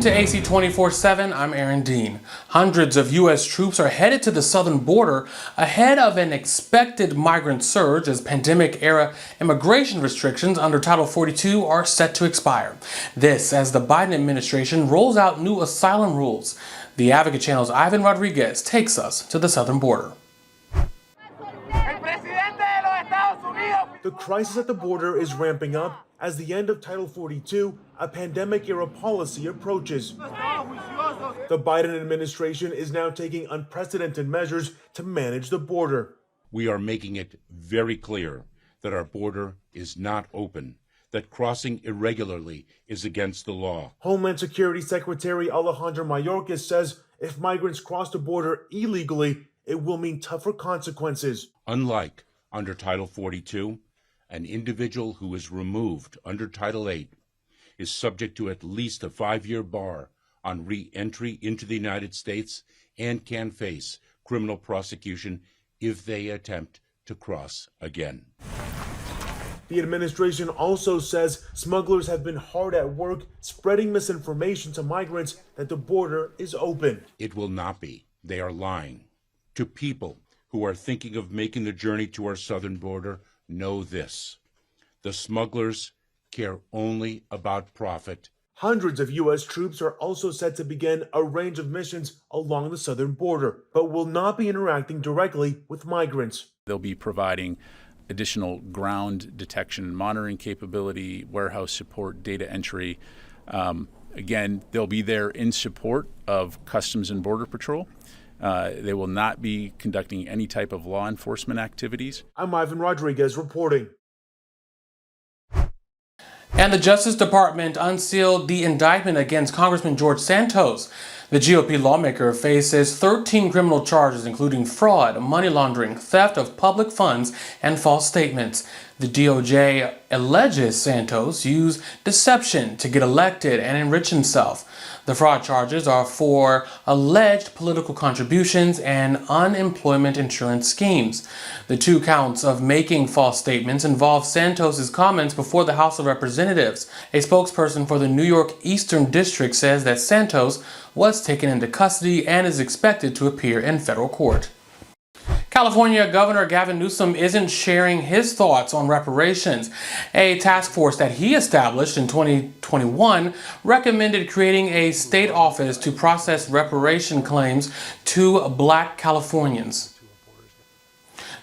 Welcome to AC 24/7. I'm Aaron Dean. Hundreds of U.S. troops are headed to the southern border ahead of an expected migrant surge as pandemic-era immigration restrictions under Title 42 are set to expire. This as the Biden administration rolls out new asylum rules. The Advocate Channel's Ivan Rodriguez takes us to the southern border. The crisis at the border is ramping up as the end of Title 42, a pandemic-era policy, approaches. The Biden administration is now taking unprecedented measures to manage the border. We are making it very clear that our border is not open, that crossing irregularly is against the law. Homeland Security Secretary Alejandro Mayorkas says if migrants cross the border illegally, it will mean tougher consequences. Unlike under Title 42, an individual who is removed under Title 8 is subject to at least a 5-year bar on re-entry into the United States and can face criminal prosecution if they attempt to cross again. The administration also says smugglers have been hard at work spreading misinformation to migrants that the border is open. It will not be. They are lying. To people who are thinking of making the journey to our southern border, know this: the smugglers care only about profit. Hundreds of U.S. troops are also set to begin a range of missions along the southern border, but will not be interacting directly with migrants. They'll be providing additional ground detection and monitoring capability, warehouse support, data entry. Again, they'll be there in support of Customs and Border Patrol. They will not be conducting any type of law enforcement activities. I'm Ivan Rodriguez reporting. And the Justice Department unsealed the indictment against Congressman George Santos. The GOP lawmaker faces 13 criminal charges, including fraud, money laundering, theft of public funds, and false statements. The DOJ alleges Santos used deception to get elected and enrich himself. The fraud charges are for alleged political contributions and unemployment insurance schemes. The 2 counts of making false statements involve Santos's comments before the House of Representatives. A spokesperson for the New York Eastern District says that Santos was taken into custody and is expected to appear in federal court. California Governor Gavin Newsom isn't sharing his thoughts on reparations. A task force that he established in 2021 recommended creating a state office to process reparation claims to Black Californians.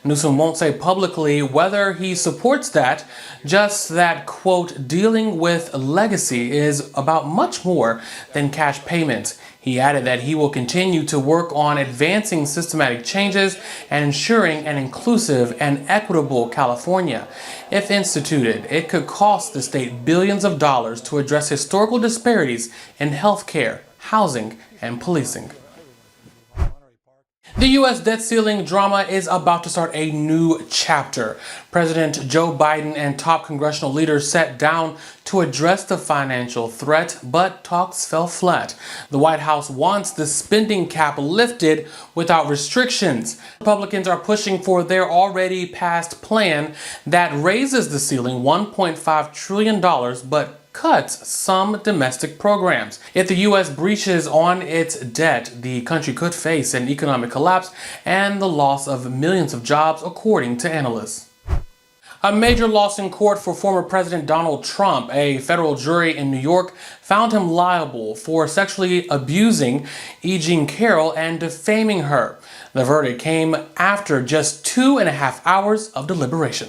Newsom won't say publicly whether he supports that, just that, quote, dealing with legacy is about much more than cash payments. He added that he will continue to work on advancing systematic changes and ensuring an inclusive and equitable California. If instituted, it could cost the state billions of dollars to address historical disparities in healthcare, housing, and policing. The U.S. debt ceiling drama is about to start a new chapter. President Joe Biden and top congressional leaders sat down to address the financial threat, but talks fell flat. The White House wants the spending cap lifted without restrictions. Republicans are pushing for their already passed plan that raises the ceiling $1.5 trillion, but cuts some domestic programs. If the U.S. breaches on its debt, the country could face an economic collapse and the loss of millions of jobs, according to analysts. A major loss in court for former President Donald Trump. A federal jury in New York found him liable for sexually abusing E. Jean Carroll and defaming her. The verdict came after just 2.5 hours of deliberation.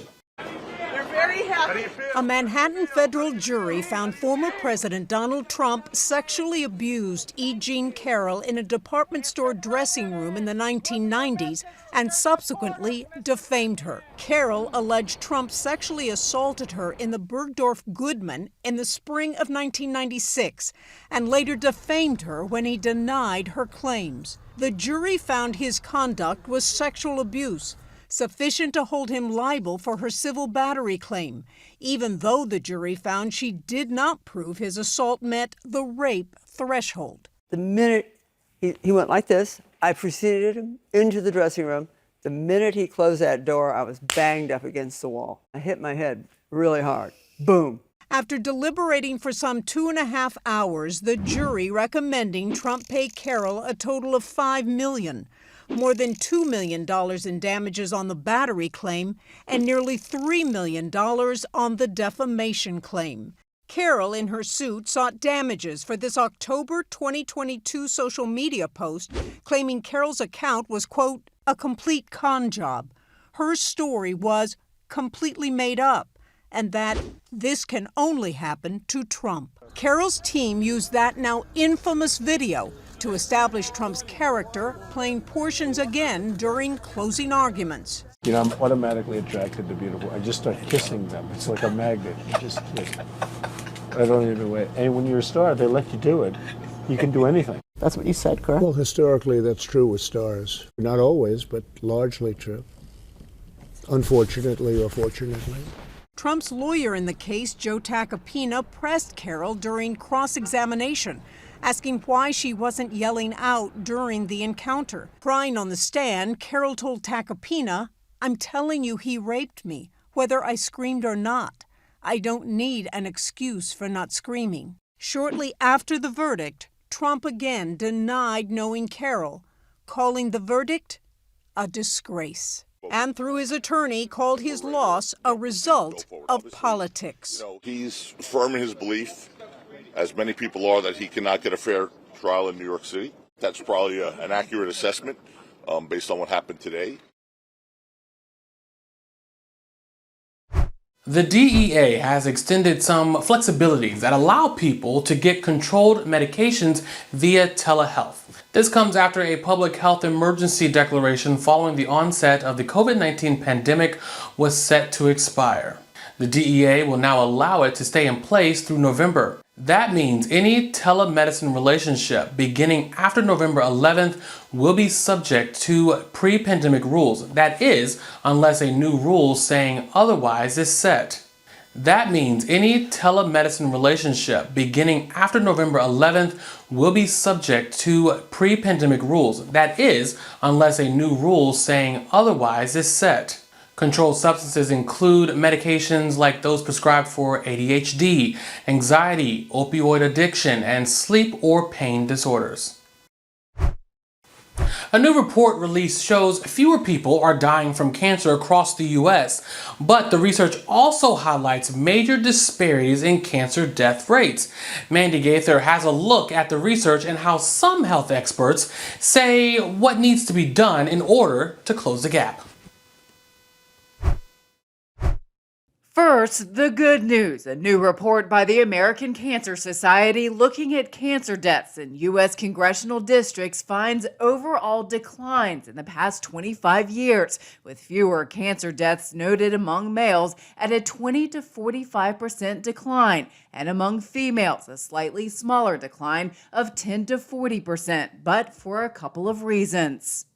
A Manhattan federal jury found former President Donald Trump sexually abused E. Jean Carroll in a department store dressing room in the 1990s and subsequently defamed her. Carroll alleged Trump sexually assaulted her in the Bergdorf Goodman in the spring of 1996 and later defamed her when he denied her claims. The jury found his conduct was sexual abuse, sufficient to hold him liable for her civil battery claim, even though the jury found she did not prove his assault met the rape threshold. The minute he went like this, I preceded him into the dressing room. The minute he closed that door, I was banged up against the wall. I hit my head really hard. Boom. After deliberating for some 2.5 hours, the jury recommending Trump pay Carroll a total of $5 million, more than $2 million in damages on the battery claim, and nearly $3 million on the defamation claim. Carroll, in her suit, sought damages for this October 2022 social media post, claiming Carroll's account was, quote, a complete con job. Her story was completely made up, and that this can only happen to Trump. Carroll's team used that now infamous video to establish Trump's character, playing portions again during closing arguments. You know, I'm automatically attracted to beautiful. I just start kissing them. It's like a magnet. You just kiss. I don't even wait. And when you're a star, they let you do it. You can do anything. That's what you said, correct? Well, historically, that's true with stars. Not always, but largely true. Unfortunately or fortunately. Trump's lawyer in the case, Joe Tacopina, pressed Carroll during cross-examination, asking why she wasn't yelling out during the encounter. Crying on the stand, Carroll told Tacopina, "I'm telling you he raped me, whether I screamed or not. I don't need an excuse for not screaming." Shortly after the verdict, Trump again denied knowing Carroll, calling the verdict a disgrace. And through his attorney, called his loss a result of politics. He's firm in his belief, as many people are, that he cannot get a fair trial in New York City. That's probably an accurate assessment based on what happened today. The DEA has extended some flexibilities that allow people to get controlled medications via telehealth. This comes after a public health emergency declaration following the onset of the COVID-19 pandemic was set to expire. The DEA will now allow it to stay in place through November. That means any telemedicine relationship beginning after November 11th will be subject to pre-pandemic rules. That is, unless a new rule saying otherwise is set. That means any telemedicine relationship beginning after November 11th will be subject to pre-pandemic rules. That is, unless a new rule saying otherwise is set. Controlled substances include medications like those prescribed for ADHD, anxiety, opioid addiction, and sleep or pain disorders. A new report released shows fewer people are dying from cancer across the U.S., but the research also highlights major disparities in cancer death rates. Mandy Gaither has a look at the research and how some health experts say what needs to be done in order to close the gap. First, the good news. A new report by the American Cancer Society looking at cancer deaths in U.S. congressional districts finds overall declines in the past 25 years, with fewer cancer deaths noted among males at a 20 to 45% decline, and among females a slightly smaller decline of 10 to 40%, but for a couple of reasons.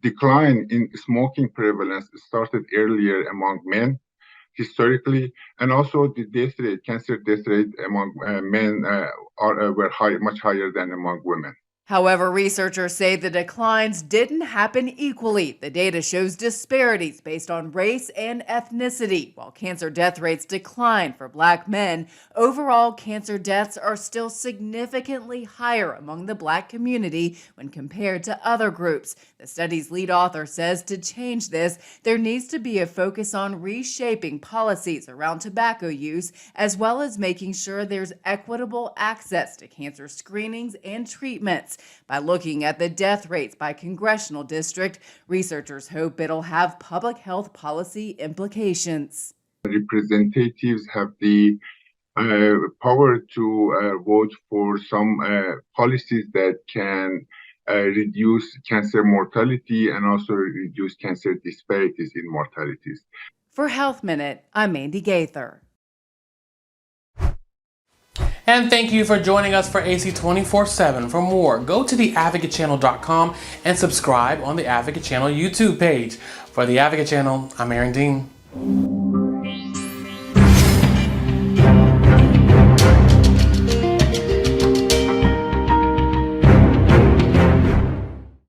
Decline in smoking prevalence started earlier among men, historically, and also the death rate, cancer death rate among men were much higher than among women. However, researchers say the declines didn't happen equally. The data shows disparities based on race and ethnicity. While cancer death rates decline for Black men, overall cancer deaths are still significantly higher among the Black community when compared to other groups. The study's lead author says to change this, there needs to be a focus on reshaping policies around tobacco use, as well as making sure there's equitable access to cancer screenings and treatments. By looking at the death rates by congressional district, researchers hope it'll have public health policy implications. Representatives have the power to vote for some policies that can reduce cancer mortality and also reduce cancer disparities in mortalities. For Health Minute, I'm Mandy Gaither. And thank you for joining us for AC 24/7. For more, go to theadvocatechannel.com and subscribe on the Advocate Channel YouTube page. For the Advocate Channel, I'm Aaron Dean.